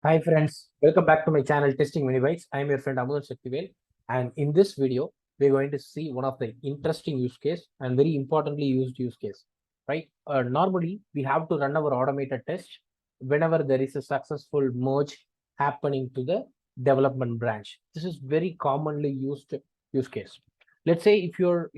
Hi friends, welcome back to my channel Testing Mini Bytes. I am your friend Amudan Shaktivel, and in this video, we're going to see one of the interesting use case and very importantly used use case. Right? Normally, we have to run our automated test whenever there is a successful merge happening to the development branch. This is very commonly used use case. Let's say if your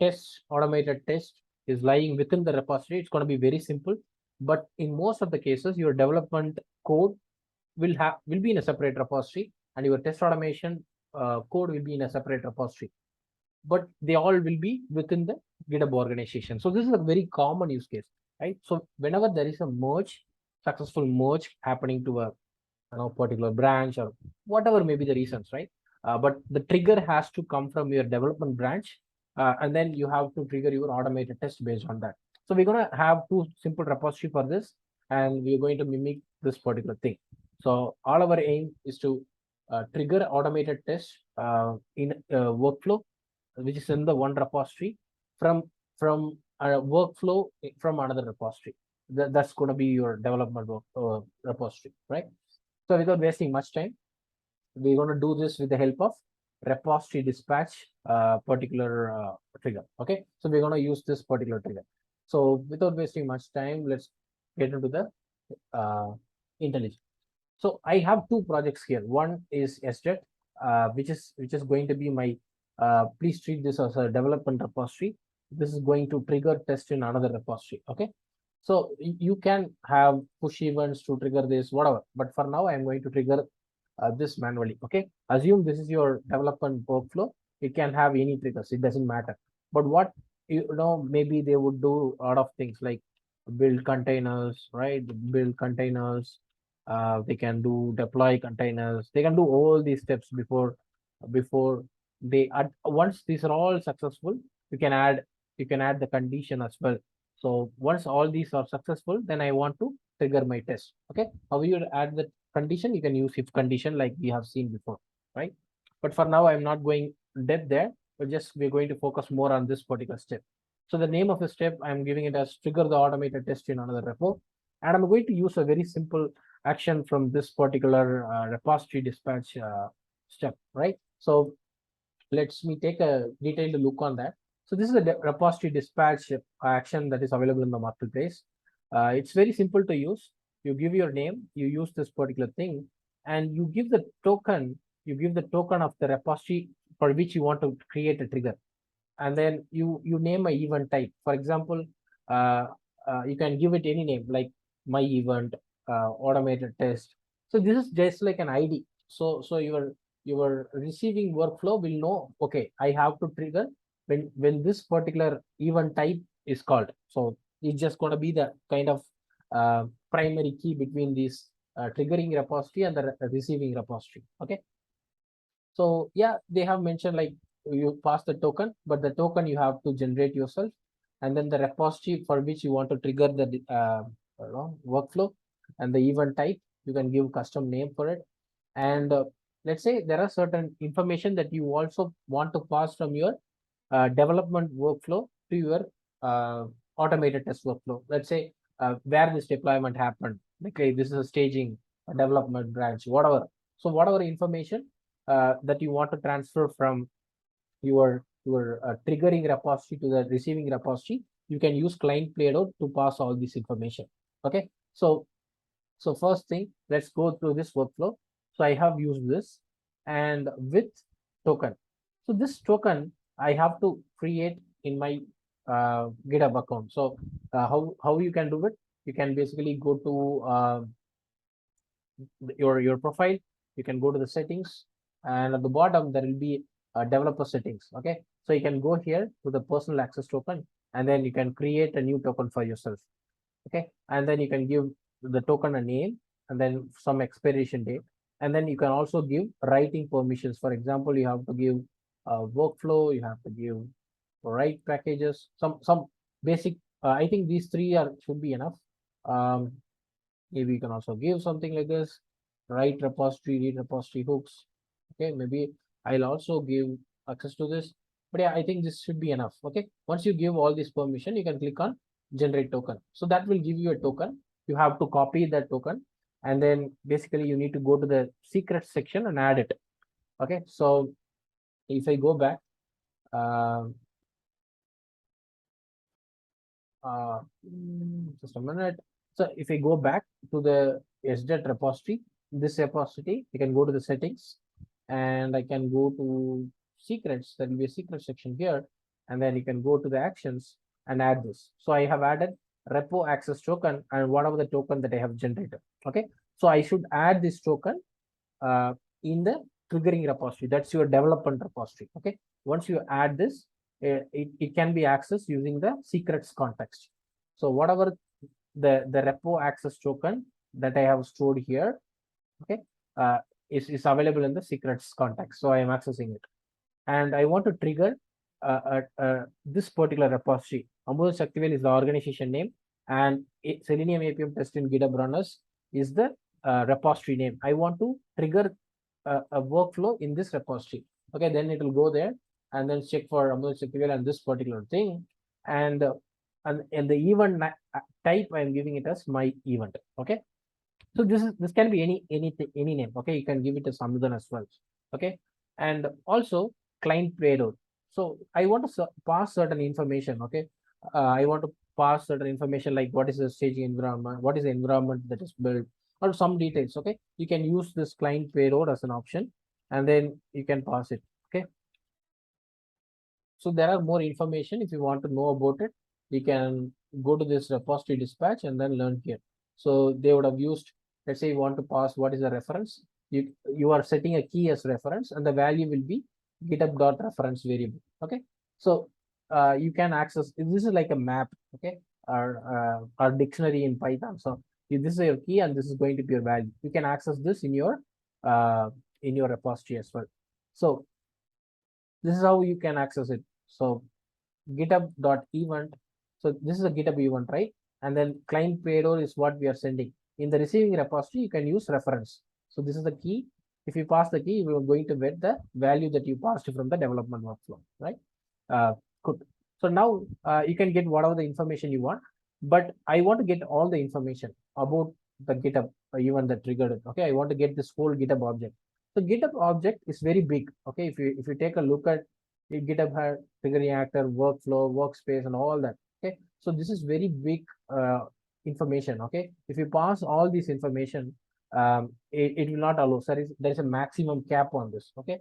test automated test is lying within the repository, it's going to be very simple. But in most of the cases, your development code will be in a separate repository, and your test automation code will be in a separate repository, but they all will be within the GitHub organization. So this is a very common use case, right? So whenever there is a merge, successful merge happening to a particular branch or whatever may be the reasons, right? But the trigger has to come from your development branch, and then you have to trigger your automated test based on that. So we're going to have two simple repository for this, and we're going to mimic this particular thing. So all our aim is to trigger automated test in workflow, which is in the one repository from a workflow from another repository. That's going to be your development repository, right? So without wasting much time, we're going to do this with the help of repository dispatch particular trigger. Okay, so we're going to use this particular trigger. So without wasting much time, let's get into the IntelliJ. So I have two projects here. One is SJet, which is going to be my. Please treat this as a development repository. This is going to trigger test in another repository. Okay, so you can have push events to trigger this, whatever. But for now, I'm going to trigger this manually. Okay, assume this is your development workflow. It can have any triggers. It doesn't matter. But what maybe they would do a lot of things like build containers, right? Build containers. They can do deploy containers. They can do all these steps before they add. Once these are all successful, you can add the condition as well. So once all these are successful, then I want to trigger my test. Okay, how you add the condition? You can use if condition like we have seen before, right? But for now, I'm not going depth there. We're going to focus more on this particular step. So the name of the step, I'm giving it as trigger the automated test in another repo. And I'm going to use a very simple action from this particular repository dispatch step, right? So let's me take a detailed look on that. So this is a repository dispatch action that is available in the marketplace. It's very simple to use. You give your name, you use this particular thing, and you give the token. You give the token of the repository for which you want to create a trigger, and then you name a event type. For example, uh, you can give it any name like my event, automated test. So this is just like an ID. So your receiving workflow will know, okay, I have to trigger when this particular event type is called. So it's just going to be the kind of primary key between this triggering repository and the receiving repository. Okay, so yeah, they have mentioned like you pass the token, but the token you have to generate yourself, and then the repository for which you want to trigger the workflow and the event type, you can give custom name for it. And let's say there are certain information that you also want to pass from your development workflow to your automated test workflow. Let's say where this deployment happened, like this is a staging, a development branch, whatever. So whatever information that you want to transfer from your triggering repository to the receiving repository, you can use client payload to pass all this information. Okay, so first thing, let's go through this workflow. So I have used this and with token. So this token I have to create in my GitHub account. So how you can do it? You can basically go to your profile. You can go to the settings, and at the bottom there will be developer settings. Okay, so you can go here to the personal access token, and then you can create a new token for yourself. Okay, and then you can give the token a name and then some expiration date, and then you can also give writing permissions. For example, you have to give workflow, you have to give write packages, some basic. I think these three are should be enough. um, Maybe you can also give something like this: write repository, read repository hooks. Okay, maybe I'll also give access to this, but yeah, I think this should be enough. Okay, once you give all this permission, you can click on generate token. So that will give you a token. You have to copy that token, and then basically you need to go to the secret section and add it. Okay, so if I go back, just a minute. So if I go back to the SDET repository, this repository, you can go to the settings, and I can go to secrets. There will be a secret section here, and then you can go to the actions and add this. So I have added repo access token and whatever the token that I have generated. Okay, so I should add this token in the triggering repository. That's your development repository. Okay, once you add this, it can be accessed using the secrets context. So whatever the repo access token that I have stored here, okay, is available in the secrets context. So I am accessing it, and I want to trigger this particular repository. Ambulan Shaktivel is the organization name, and Selenium APM test in GitHub runners is the repository name. I want to trigger a workflow in this repository. Okay, then it will go there and then check for Ambulan Shaktivel and this particular thing, and the event type I am giving it as my event. Okay, so this can be any name. Okay, you can give it as Ambulan as well. Okay, and also client payload. So I want to pass certain information. Okay, I want to pass certain information like what is the staging environment, what is the environment that is built, or some details. Okay, you can use this client payload as an option, and then you can pass it. Okay, so there are more information. If you want to know about it, you can go to this repository dispatch and then learn here. So they would have used, let's say you want to pass what is the reference. You are setting a key as reference, and the value will be github.reference variable. Okay, so you can access this is like a map. Okay, or dictionary in Python. So this is your key, and this is going to be your value. You can access this in your repository as well. So this is how you can access it. So github.event. So this is a GitHub event, right? And then client payload is what we are sending. In the receiving repository, you can use reference. So this is the key. If you pass the key, you are going to get the value that you passed from the development workflow, right? Good. So now you can get whatever the information you want, but I want to get all the information about the GitHub event that triggered it. Okay, I want to get this whole GitHub object. So GitHub object is very big. Okay, if you take a look at it, GitHub had trigger reactor, workflow, workspace, and all that. Okay, so this is very big information. Okay, if you pass all this information, it will not allow. There is a maximum cap on this. Okay,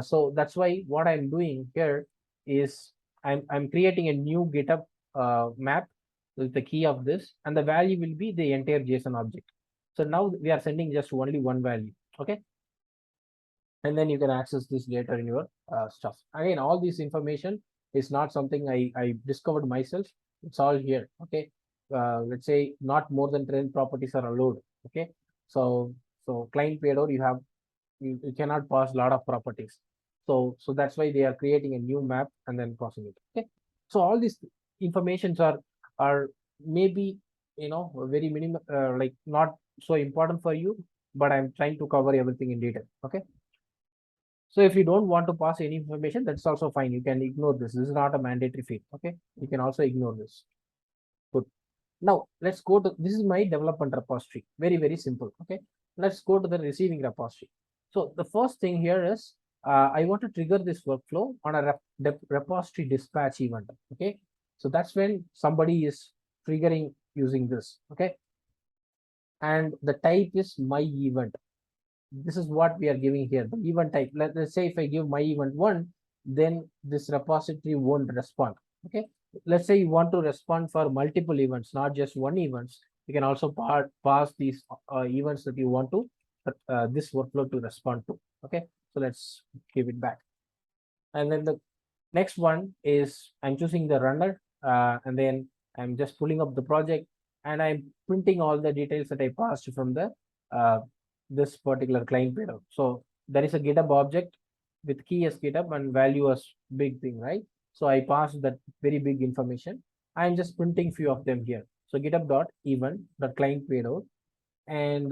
so that's why what I'm doing here is I'm creating a new GitHub map with the key of this, and the value will be the entire JSON object. So now we are sending just only one value. Okay, and then you can access this later in your stuff. Again, all this information is not something I discovered myself. It's all here. Okay, let's say not more than 10 properties are allowed. Okay, so client payload you cannot pass a lot of properties. So that's why they are creating a new map and then crossing it. Okay, so all these informations are maybe very minimum, like not so important for you, but I'm trying to cover everything in detail. Okay, so if you don't want to pass any information, that's also fine. You can ignore this. This is not a mandatory field. Okay, you can also ignore this. Good. Now let's go to, this is my development repository. Very simple. Okay, let's go to the receiving repository. So the first thing here is I want to trigger this workflow on a repository dispatch event. Okay, so that's when somebody is triggering using this. Okay, and the type is my event. This is what we are giving here, the event type. Let's say if I give my event 1, then this repository won't respond. Okay, let's say you want to respond for multiple events, not just one events. You can also pass these events that you want to this workflow to respond to. Okay, so let's give it back. And then the next one is I'm choosing the runner, and then I'm just pulling up the project, and I'm printing all the details that I passed from the this particular client payload. So there is a GitHub object with key as GitHub and value as big thing, right? So I passed that very big information. I'm just printing few of them here. So GitHub.event, the client payload, and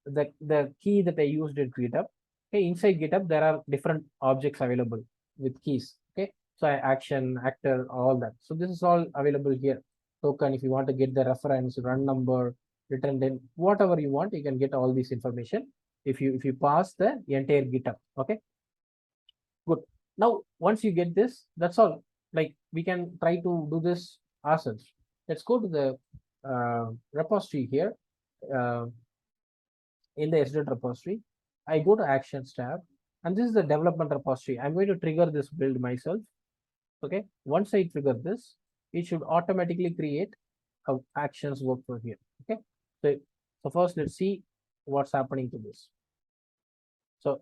the key that I used at GitHub. Okay, inside GitHub there are different objects available with keys. Okay, so action, actor, all that. So this is all available here. Token, if you want to get the reference, run number, return then whatever you want, you can get all this information if you pass the entire GitHub. Okay, good. Now once you get this, that's all. Like we can try to do this ourselves. Let's go to the repository here. In the SDOT repository, I go to Actions tab, and this is the development repository. I'm going to trigger this build myself. Okay, once I trigger this, it should automatically create a actions workflow here. Okay, so first let's see what's happening to this. So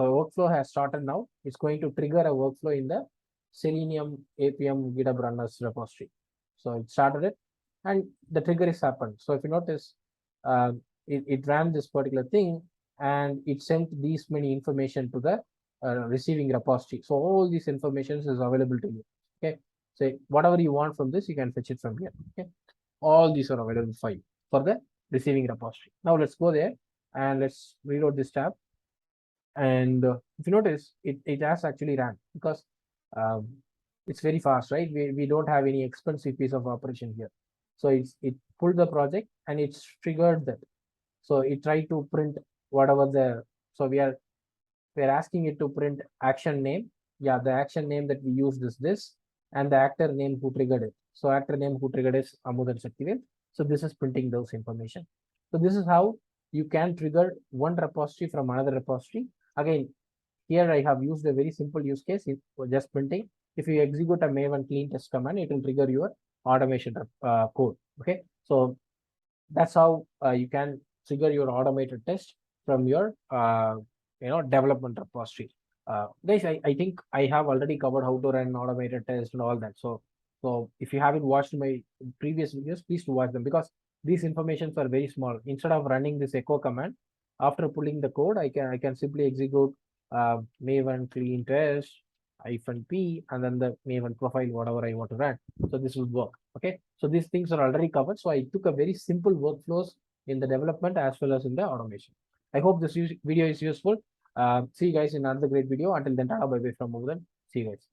workflow has started now. It's going to trigger a workflow in the Selenium APM GitHub runners repository. So it started it, and the trigger is happened. So if you notice, it ran this particular thing, and it sent these many information to the receiving repository. So all these information is available to you. Okay, so whatever you want from this, you can fetch it from here. Okay, all these are available for you for the receiving repository. Now let's go there and let's reload this tab. And if you notice, it has actually ran because it's very fast, right? We don't have any expensive piece of operation here. So it pulled the project and it's triggered that. So it tried to print whatever the, so we're asking it to print action name. Yeah, the action name that we used is this, and the actor name who triggered it. So actor name who triggered is Amudan Shaktivel. So this is printing those information. So this is how you can trigger one repository from another repository. Again, here I have used a very simple use case for just printing. If you execute a Maven clean test command, it will trigger your automation code. Okay, so that's how you can trigger your automated test from your development repository. Guys, I think I have already covered how to run automated test and all that. So if you haven't watched my previous videos, please do watch them, because these informations are very small. Instead of running this echo command, after pulling the code, I can simply execute Maven clean test -p and then the Maven profile, whatever I want to run. So this will work. Okay, so these things are already covered. So I took a very simple workflows in the development as well as in the automation. I hope this video is useful. See you guys in another great video. Until then, bye bye from Mugan. See you guys. Bye.